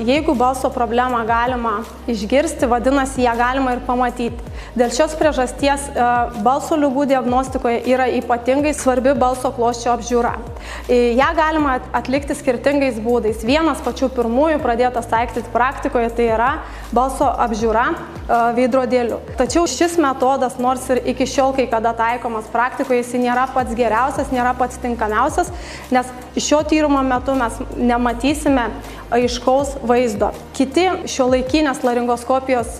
jeigu balso problemą galima išgirsti, vadinasi, ją galima ir pamatyti. Dėl šios priežasties balso ligų diagnostikoje yra ypatingai svarbi balso klosčių apžiūra. Ja galima atlikti skirtingais būdais. Vienas pačių pirmųjų pradėtas taikyti praktikoje tai yra balso apžiūra veidrodėliu. Tačiau šis metodas, nors ir iki šiol, kai kada taikomas praktikoje, jis nėra pats geriausias, nėra pats tinkamiausias, nes šio tyrimo metu mes nematysime aiškaus vaizdo. Kiti šiuolaikinės laringoskopijos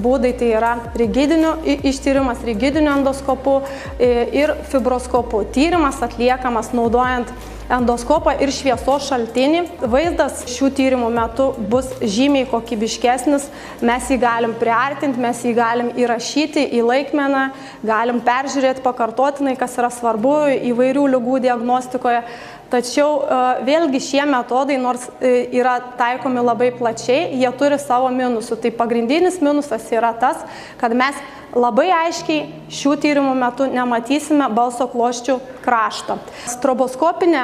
būdai tai yra ištyrimas rigidiniu endoskopu ir fibroskopu. Tyrimas atliekamas naudojant endoskopą ir šviesos šaltinį. Vaizdas šių tyrimų metu bus žymiai kokybiškesnis, mes jį galim priartinti, mes jį galim įrašyti į laikmeną, galim peržiūrėti pakartotinai, kas yra svarbu įvairių ligų diagnostikoje. Tačiau vėlgi šie metodai, nors yra taikomi labai plačiai, jie turi savo minusų. Tai pagrindinis minusas yra tas, kad mes labai aiškiai šių tyrimų metu nematysime balso klosčių krašto. Stroboskopinė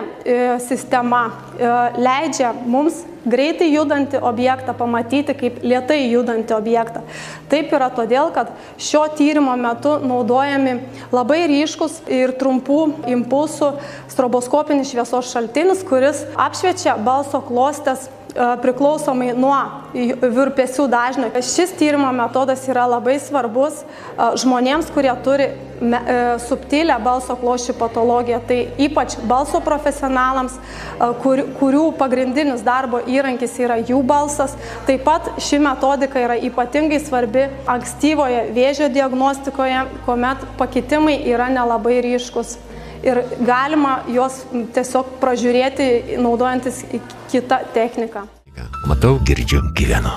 sistema leidžia mums greitai judantį objektą pamatyti kaip lėtai judantį objektą. Taip yra todėl, kad šio tyrimo metu naudojami labai ryškus ir trumpų impulsų stroboskopinis šviesos šaltinis, kuris apšviečia balso klostes priklausomai nuo virpesių dažnio. Šis tyrimo metodas yra labai svarbus žmonėms, kurie turi subtilę balso klosčių patologiją. Tai ypač balso profesionalams, kurių pagrindinis darbo įrankis yra jų balsas. Taip pat ši metodika yra ypatingai svarbi ankstyvoje vėžio diagnostikoje, kuomet pakitimai yra nelabai ryškus. Ir galima juos tiesiog pražiūrėti, naudojantis kitą techniką. Matau, girdžiu, gyvenu.